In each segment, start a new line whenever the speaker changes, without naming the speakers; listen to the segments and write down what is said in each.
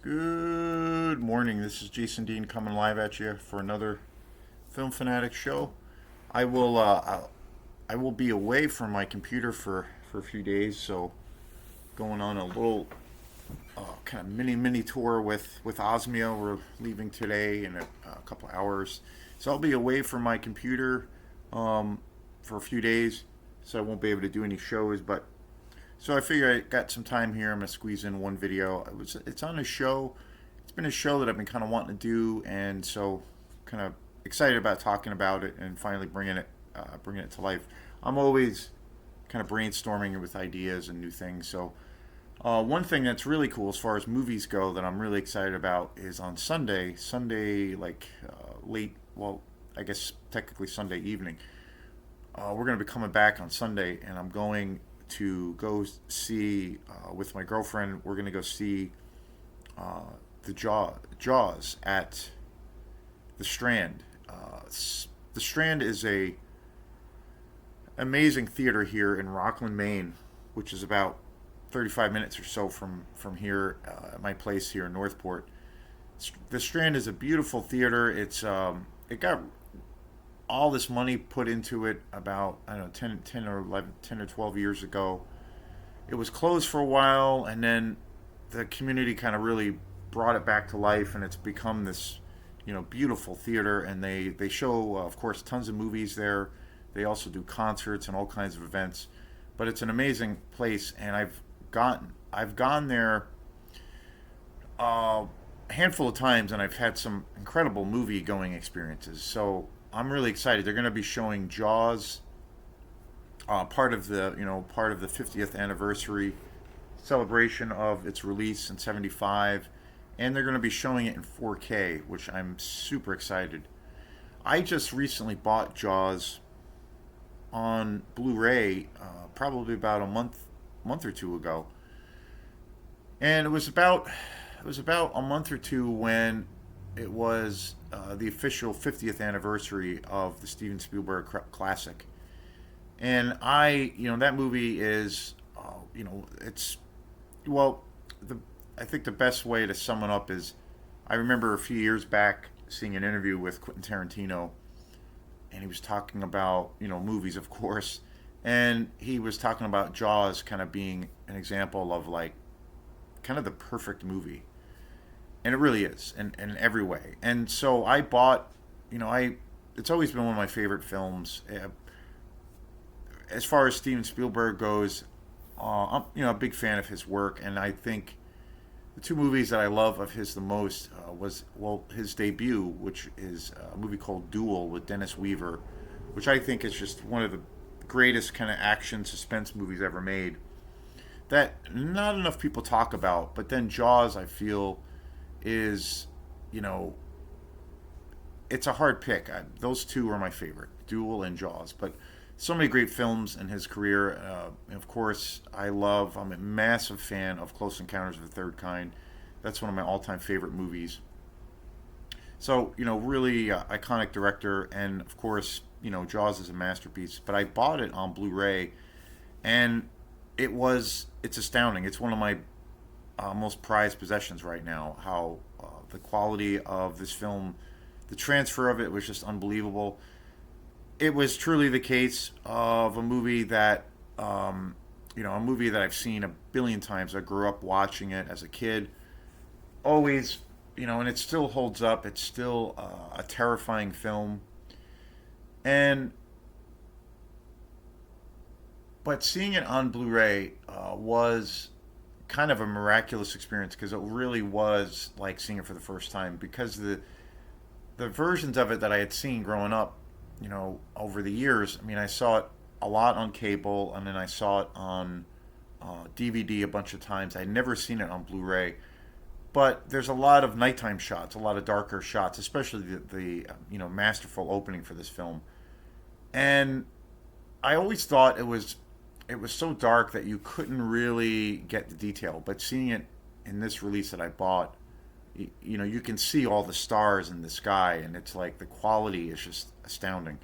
Good morning. This is Jason Dean coming live at you for another Film Fanatic show. I will I will be away from my computer for a few days, so going on a little kind of mini tour with Osmia. We're leaving today in a couple hours, so I'll be away from my computer for a few days, so I won't be able to do any shows. But so I figure I got some time here. I'm gonna squeeze in one video. It's on a show. It's been a show that I've been kind of wanting to do, and so kind of excited about talking about it and finally bringing it to life. I'm always kind of brainstorming with ideas and new things. So one thing that's really cool as far as movies go that I'm really excited about is on Sunday like late, well, I guess technically Sunday evening. We're going to be coming back on Sunday, and I'm going to go see with my girlfriend. We're going to go see uh, Jaws at the Strand. The Strand is a amazing theater here in Rockland, Maine, which is about 35 minutes or so from here, at my place here in Northport. The Strand is a beautiful theater. It got all this money put into it about, I don't know, 10 or 11, 10 or 12 years ago. It was closed for a while, and then the community kind of really brought it back to life, and it's become this, beautiful theater. And they show, of course, tons of movies there. They also do concerts and all kinds of events. But it's an amazing place, and I've gone there a handful of times, and I've had some incredible movie going experiences. So I'm really excited. They're going to be showing Jaws, part of the 50th anniversary celebration of its release in '75, and they're going to be showing it in 4K, which I'm super excited. I just recently bought Jaws on Blu-ray, probably about a month or two ago, and it was about a month or two when it was the official 50th anniversary of the Steven Spielberg classic. And that movie is, it's, well, the I think the best way to sum it up is I remember a few years back seeing an interview with Quentin Tarantino, and he was talking about, movies, of course, and he was talking about Jaws kind of being an example of like kind of the perfect movie, and it really is in every way. And so I bought, I it's always been one of my favorite films. As far as Steven Spielberg goes, I'm a big fan of his work, and I think the two movies that I love of his the most was, well, his debut, which is a movie called Duel with Dennis Weaver, which I think is just one of the greatest kind of action suspense movies ever made. That not enough people talk about, but then Jaws, I feel, is, you know, it's a hard pick. Those two are my favorite, Duel and Jaws. But so many great films in his career. Of course, I'm a massive fan of Close Encounters of the Third Kind. That's one of my all-time favorite movies. So, really iconic director, and of course, Jaws is a masterpiece. But I bought it on Blu-ray, and it's astounding. It's one of my most prized possessions right now. How the quality of this film, the transfer of it was just unbelievable. It was truly the case of a movie that I've seen a billion times. I grew up watching it as a kid, always, and it still holds up. It's still a terrifying film, and but seeing it on Blu-ray was kind of a miraculous experience because it really was like seeing it for the first time because the versions of it that I had seen growing up, over the years. I mean, I saw it a lot on cable, and then I saw it on DVD a bunch of times. I'd never seen it on Blu-ray, but there's a lot of nighttime shots, a lot of darker shots, especially the masterful opening for this film. And I always thought it was so dark that you couldn't really get the detail. But seeing it in this release that I bought, you can see all the stars in the sky, and it's like the quality is just astounding.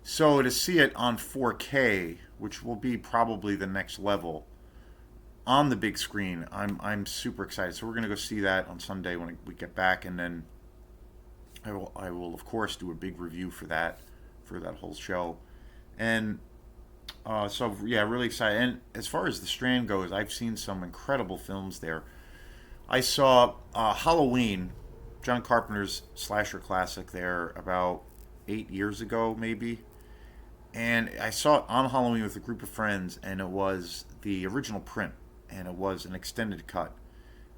So to see it on 4K, which will be probably the next level, on the big screen. I'm super excited. So we're gonna go see that on Sunday when we get back, and then I will of course do a big review for that whole show. And so yeah, really excited. And as far as the Strand goes, I've seen some incredible films there. I saw Halloween, John Carpenter's slasher classic, there about 8 years ago, maybe. And I saw it on Halloween with a group of friends, and it was the original print, and it was an extended cut.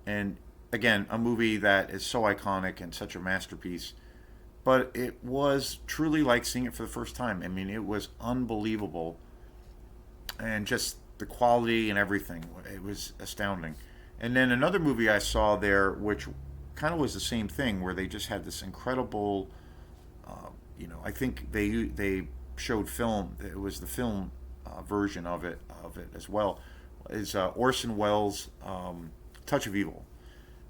And again, a movie that is so iconic and such a masterpiece. But it was truly like seeing it for the first time. I mean, it was unbelievable, and just the quality and everything. It was astounding. And then another movie I saw there, which kind of was the same thing, where they just had this incredible, I think they showed film. It was the film version of it as well. Is Orson Welles' Touch of Evil,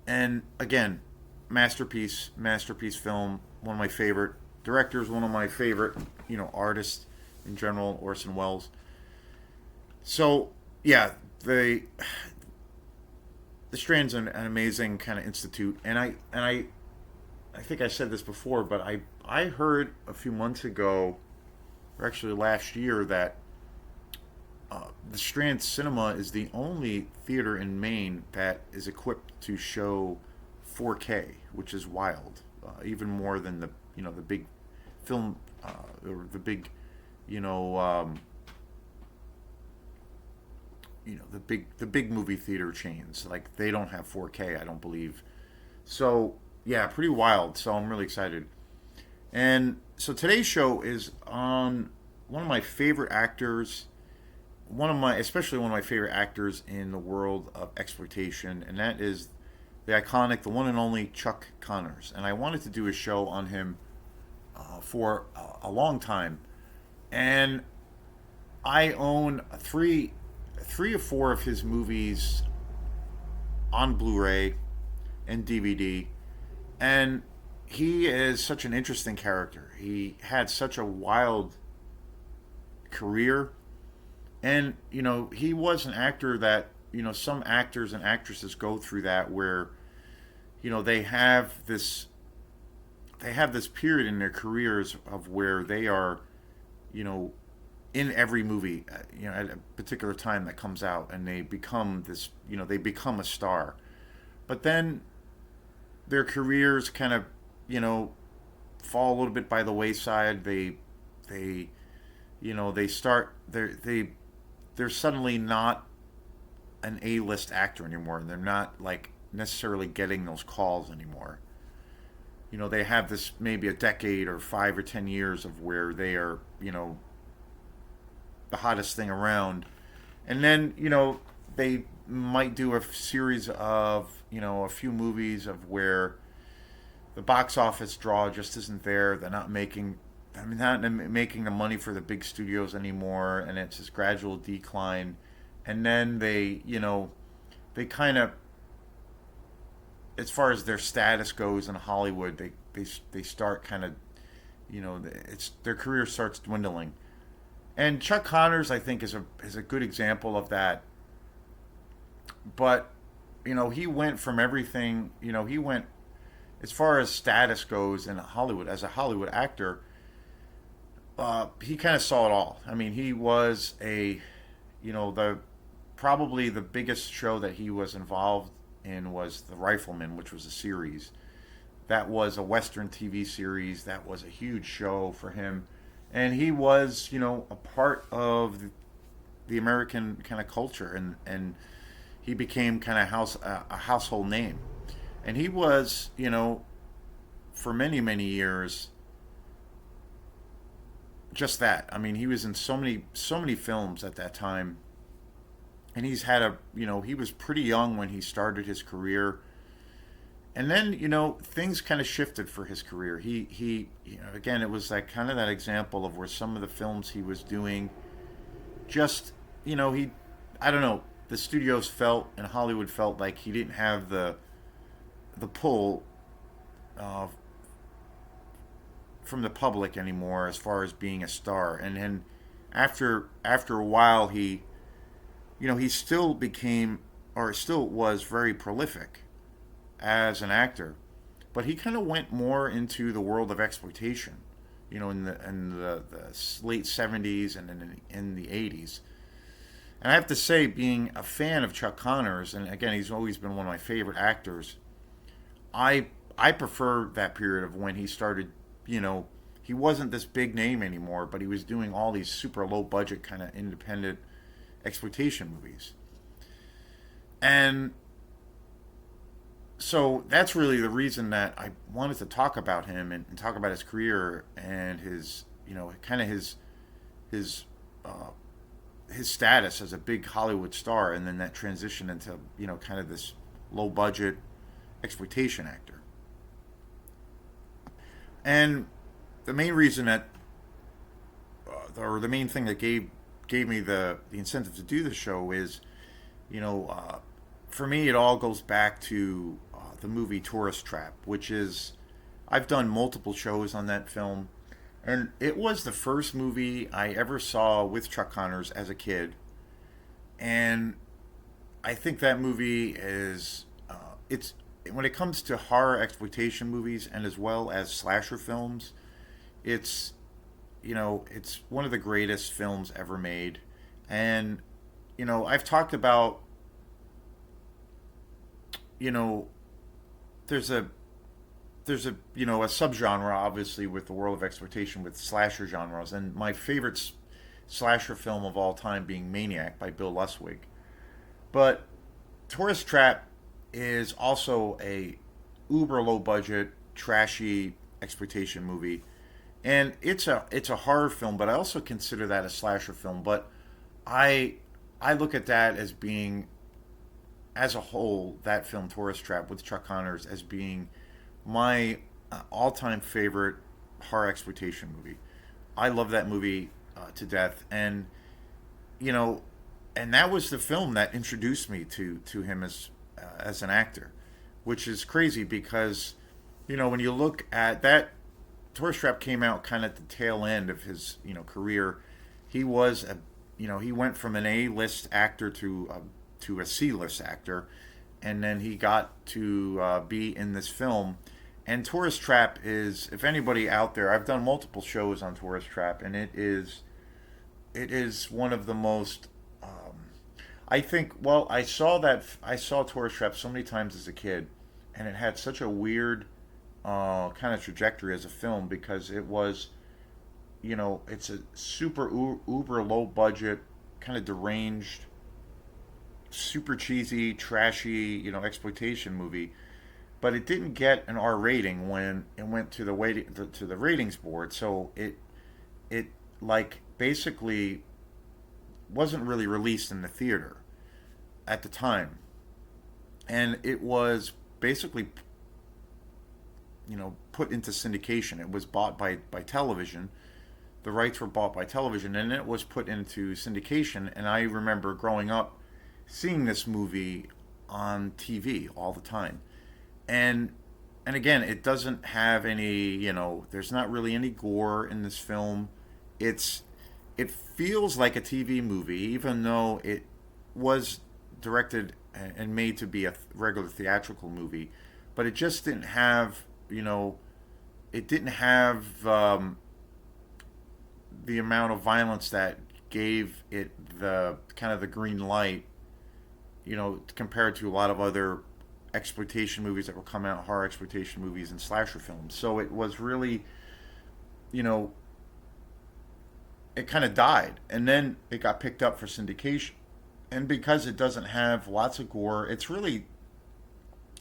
and again, masterpiece film. One of my favorite directors, one of my favorite artists in general, Orson Welles. So yeah, the Strand's an amazing kind of institute, and I think I said this before, but I heard a few months ago, or actually last year, that the Strand Cinema is the only theater in Maine that is equipped to show 4K, which is wild, even more than the big film or the big you know the big movie theater chains. Like, they don't have 4K, I don't believe. So yeah, pretty wild. So I'm really excited. And so today's show is on one of my favorite actors, especially one of my favorite actors in the world of exploitation, and that is the iconic, the one and only Chuck Connors. And I wanted to do a show on him for a long time, and I own three or four of his movies on Blu-ray and DVD, and he is such an interesting character. He had such a wild career, and he was an actor that some actors and actresses go through that, where they have this period in their careers of where they are you know in every movie, at a particular time that comes out, and they become this, they become a star. But then their careers kind of, fall a little bit by the wayside. They, they start, they're suddenly not an A-list actor anymore. They're not like necessarily getting those calls anymore. They have this maybe a decade or 5 or 10 years of where they are, the hottest thing around, and then they might do a series of a few movies of where the box office draw just isn't there. They're not making, not making the money for the big studios anymore, and it's this gradual decline. And then they kind of, as far as their status goes in Hollywood, they start kind of, it's their career starts dwindling. And Chuck Connors, I think, is a good example of that. But he went from everything. He went, as far as status goes in Hollywood as a Hollywood actor. He kind of saw it all. I mean, he was the probably the biggest show that he was involved in was The Rifleman, which was a series. That was a Western TV series. That was a huge show for him. And he was, a part of the American kind of culture, and he became kind of a household name. And he was, for many, many years, just that. I mean, he was in so many films at that time. And he's had he was pretty young when he started his career. And then, things kind of shifted for his career. He again, it was like kind of that example of where some of the films he was doing just, I don't know, the studios felt and Hollywood felt like he didn't have the pull uh, from the public anymore as far as being a star. And then after a while, he still became or still was very prolific as an actor, but he kind of went more into the world of exploitation, in the late '70s and in the '80s. And I have to say, being a fan of Chuck Connors, and again, he's always been one of my favorite actors. I prefer that period of when he started. You know, he wasn't this big name anymore, but he was doing all these super low budget kind of independent exploitation movies. And so that's really the reason that I wanted to talk about him and talk about his career and his, kind of his uh, his status as a big Hollywood star, and then that transition into kind of this low budget exploitation actor. And the main reason that, or the main thing that gave me the incentive to do the show is, you know, uh, for me it all goes back to the movie Tourist Trap, which is I've done multiple shows on that film, and it was the first movie I ever saw with Chuck Connors as a kid, and I think that movie is it's when it comes to horror exploitation movies and as well as slasher films, it's it's one of the greatest films ever made. And I've talked about, you know there's a a subgenre obviously with the world of exploitation with slasher genres, and my favorite slasher film of all time being Maniac by Bill Luswig. But Tourist Trap is also a uber low budget trashy exploitation movie, and it's a horror film, but I also consider that a slasher film. But I I look at that as being, as a whole, that film Tourist Trap with Chuck Connors as being my all-time favorite horror exploitation movie. I love that movie to death, and you know, and that was the film that introduced me to him as an actor, which is crazy because when you look at that, Tourist Trap came out kind of at the tail end of his career. He was a he went from an A-list actor to a C-list actor, and then he got to be in this film. And Tourist Trap is, if anybody out there, I've done multiple shows on Tourist Trap, and it is one of the most. I think. Well, I saw Tourist Trap so many times as a kid, and it had such a weird kind of trajectory as a film because it was, it's a super uber low budget, kind of deranged, super cheesy, trashy, exploitation movie, but it didn't get an R rating when it went to the ratings board. So it like basically wasn't really released in the theater at the time, and it was basically put into syndication. It was bought by television. The rights were bought by television, and it was put into syndication. And I remember growing up seeing this movie on TV all the time. And and again, it doesn't have any, there's not really any gore in this film. It's it feels like a TV movie, even though it was directed and made to be a regular theatrical movie. But it just didn't have, it didn't have the amount of violence that gave it the kind of the green light, compared to a lot of other exploitation movies that were coming out, horror exploitation movies and slasher films. So it was really, you know, it kind of died, and then it got picked up for syndication. And because it doesn't have lots of gore, it's a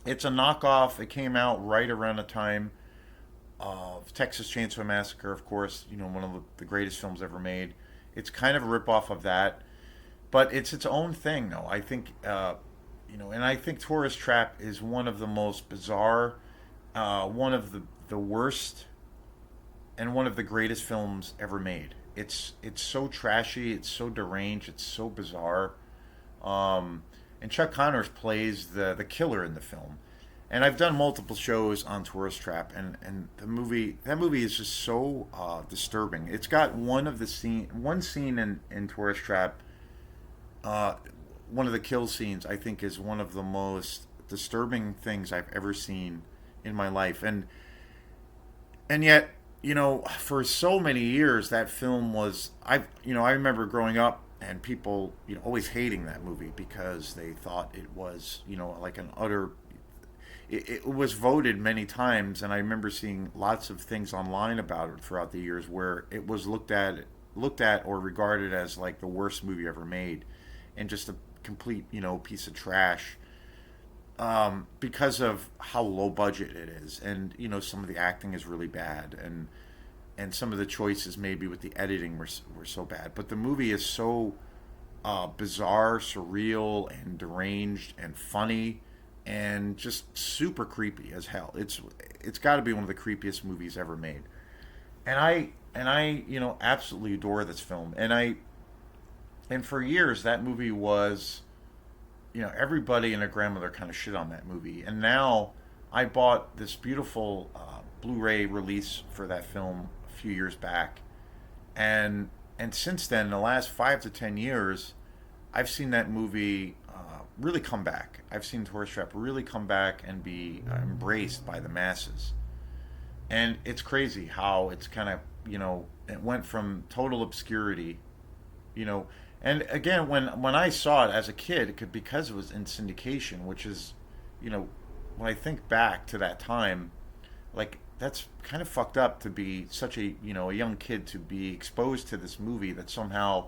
knockoff. It came out right around the time of Texas Chainsaw Massacre, of course, one of the greatest films ever made. It's kind of a ripoff of that, but it's its own thing, though. I think, and I think Tourist Trap is one of the most bizarre, one of the worst, and one of the greatest films ever made. It's so trashy, it's so deranged, it's so bizarre. And Chuck Connors plays the killer in the film. And I've done multiple shows on Tourist Trap, and that movie is just so disturbing. It's got one scene in Tourist Trap, uh, one of the kill scenes I think is one of the most disturbing things I've ever seen in my life. And yet, for so many years that film was I remember growing up and people, always hating that movie because they thought it was, like an utter it was voted many times, and I remember seeing lots of things online about it throughout the years where it was looked at or regarded as like the worst movie ever made, and just a complete piece of trash, because of how low budget it is, and some of the acting is really bad, and some of the choices maybe with the editing were so bad, but the movie is so bizarre, surreal, and deranged, and funny, and just super creepy as hell. It's got to be one of the creepiest movies ever made, and I absolutely adore this film, and for years that movie was, everybody and their grandmother kind of shit on that movie, and now I bought this beautiful Blu-ray release for that film a few years back, and since then, the last 5 to 10 years, I've seen that movie really come back. I've seen Tourist Trap really come back and be embraced by the masses. And it's crazy how it's kind of, it went from total obscurity, you know. And again, when I saw it as a kid, it could because it was in syndication, which is, when I think back to that time, like that's kind of fucked up to be such a young kid to be exposed to this movie that somehow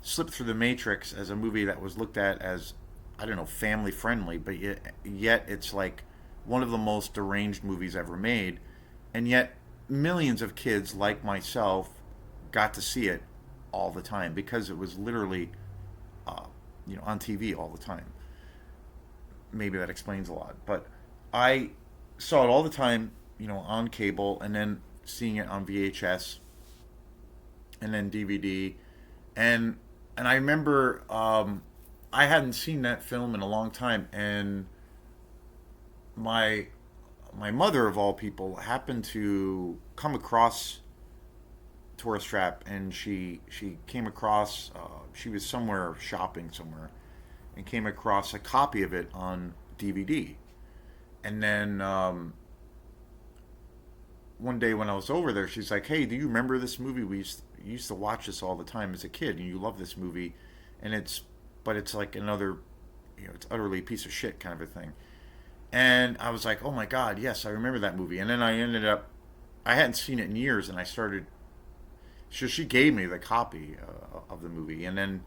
slipped through the matrix as a movie that was looked at as, I don't know, family friendly, but yet it's like one of the most deranged movies ever made, and yet millions of kids like myself got to see it all the time because it was literally on TV all the time. Maybe that explains a lot, but I saw it all the time, on cable, and then seeing it on VHS, and then DVD, and I remember I hadn't seen that film in a long time, and my mother of all people happened to come across Tourist Trap, and she came across she was somewhere shopping somewhere, and came across a copy of it on DVD, and then one day when I was over there, she's like, "Hey, do you remember this movie? You used to watch this all the time as a kid, and you love this movie, and it's like another, it's utterly a piece of shit kind of a thing." And I was like, "Oh my god, yes, I remember that movie." And then I hadn't seen it in years, and I started. So she gave me the copy of the movie, and then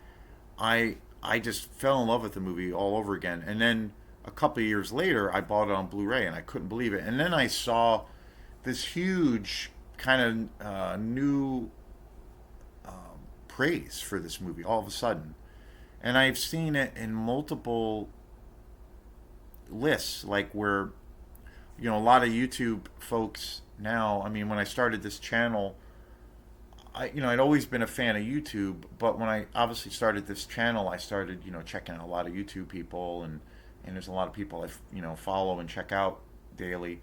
I just fell in love with the movie all over again. And then a couple of years later, I bought it on Blu-ray, and I couldn't believe it. And then I saw this huge kind of new praise for this movie all of a sudden, and I've seen it in multiple lists, like where a lot of YouTube folks now. I mean, when I started this channel, I'd always been a fan of YouTube, but when I obviously started this channel, I started checking out a lot of YouTube people, and there's a lot of people I follow and check out daily.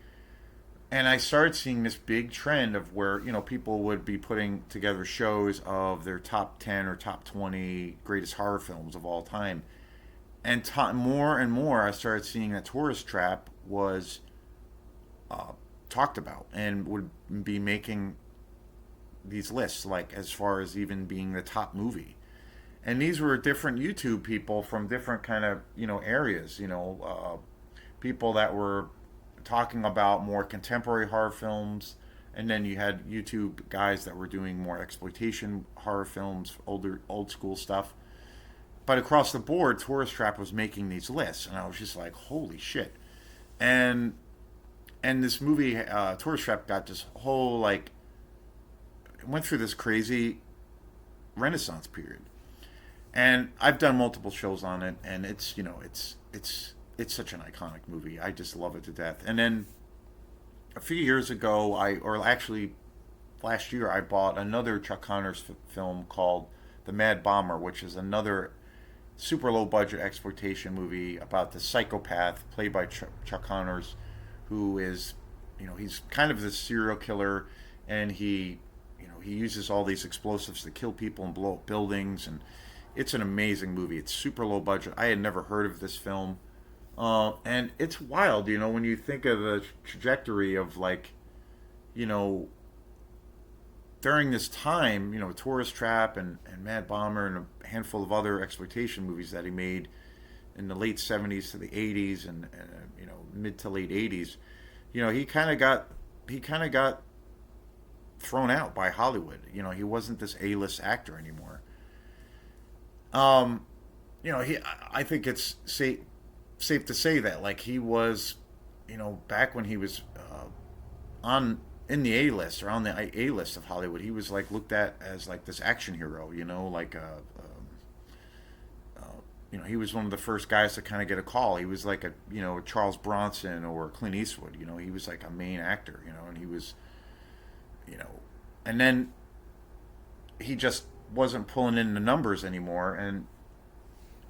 And I started seeing this big trend of where people would be putting together shows of their top 10 or top 20 greatest horror films of all time, and more and more I started seeing that Tourist Trap was talked about and would be making these lists, like as far as even being the top movie. And these were different YouTube people from different kind of areas, people that were talking about more contemporary horror films, and then you had YouTube guys that were doing more exploitation horror films, old school stuff. But across the board, Tourist Trap was making these lists, and I was just like, holy shit! And this movie, Tourist Trap, got this whole like, it went through this crazy renaissance period. And I've done multiple shows on it, and it's such an iconic movie. I just love it to death. And then a few years ago, or actually last year, I bought another Chuck Connors film called The Mad Bomber, which is another super low budget exploitation movie about the psychopath played by Chuck Connors, who is, he's kind of this serial killer, and he uses all these explosives to kill people and blow up buildings, and It's an amazing movie. It's super low budget. I had never heard of this film. And it's wild, when you think of the trajectory of, like, you know, during this time, Tourist Trap and Mad Bomber and a handful of other exploitation movies that he made in the late 70s to the 80s and mid to late 80s, he kind of got thrown out by Hollywood. He wasn't this A-list actor anymore. Um, I think it's safe to say that, like, he was, back when he was on in the A list or on the A list of Hollywood, he was like looked at as like this action hero, like he was one of the first guys to kind of get a call. He was like a Charles Bronson or Clint Eastwood. He was like a main actor. And he was, you know, and then he just wasn't pulling in the numbers anymore.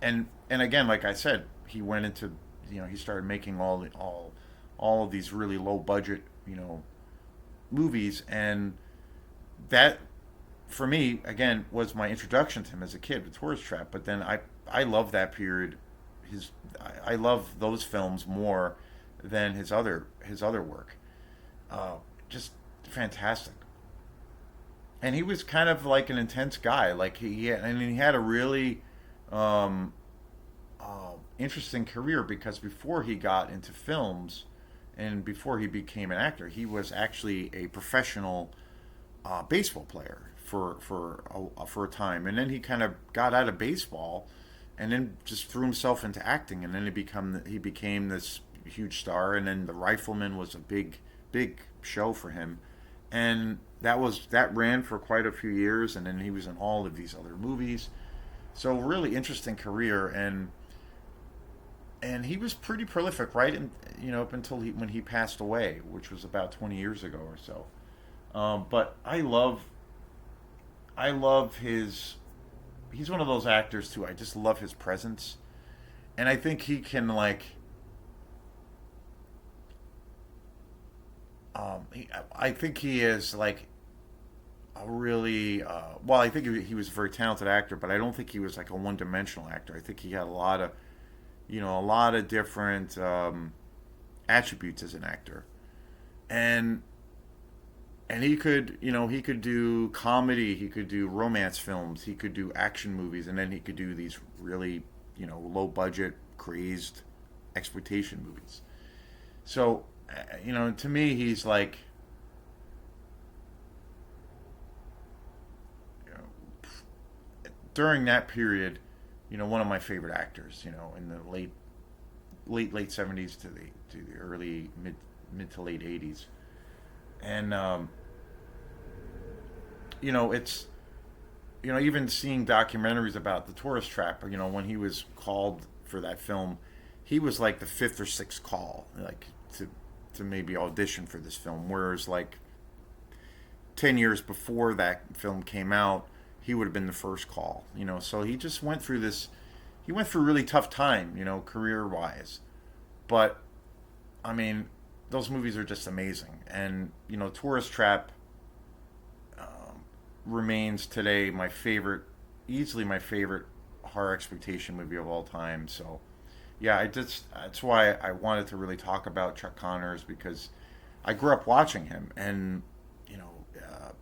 And again, like I said, he went into, he started making all of these really low budget, movies, and that for me again was my introduction to him as a kid with Tourist Trap. But then I love that period. I love those films more than his other work. Just fantastic. And he was kind of like an intense guy. Like he had a really interesting career, because before he got into films and before he became an actor, he was actually a professional baseball player for a time, and then he kind of got out of baseball, and then just threw himself into acting, and then he became this huge star, and then The Rifleman was a big show for him, and that ran for quite a few years, and then he was in all of these other movies. So really interesting career, and he was pretty prolific, right? And up until when he passed away, which was about 20 years ago or so. But I love his. He's one of those actors too. I just love his presence, and I think he can like. I think he is like a really well. I think he was a very talented actor, but I don't think he was like a one-dimensional actor. I think he had a lot of different attributes as an actor, and he could do comedy, he could do romance films, he could do action movies, and then he could do these really low budget crazed exploitation movies. So to me he's like, you know, during that period, one of my favorite actors, in the late 70s to the early mid to late 80s. And it's even seeing documentaries about the Tourist Trap, when he was called for that film, he was like the fifth or sixth call, like to maybe audition for this film, whereas like 10 years before that film came out, he would have been the first call. So he just went through this. He went through a really tough time, career wise. But I mean, those movies are just amazing, and Tourist Trap remains today my favorite, easily my favorite horror expectation movie of all time. So yeah, that's why I wanted to really talk about Chuck Connors, because I grew up watching him, and you know, uh,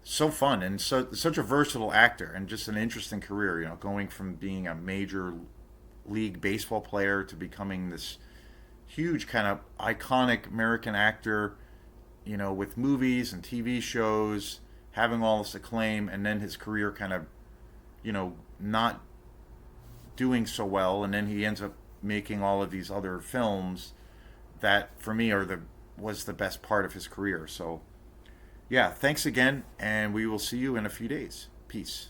so fun, and such a versatile actor, and just an interesting career. Going from being a major league baseball player to becoming this huge kind of iconic American actor. With movies and TV shows, having all this acclaim, and then his career kind of, not doing so well, and then he ends up making all of these other films that, for me, was the best part of his career. So, yeah, thanks again, and we will see you in a few days. Peace.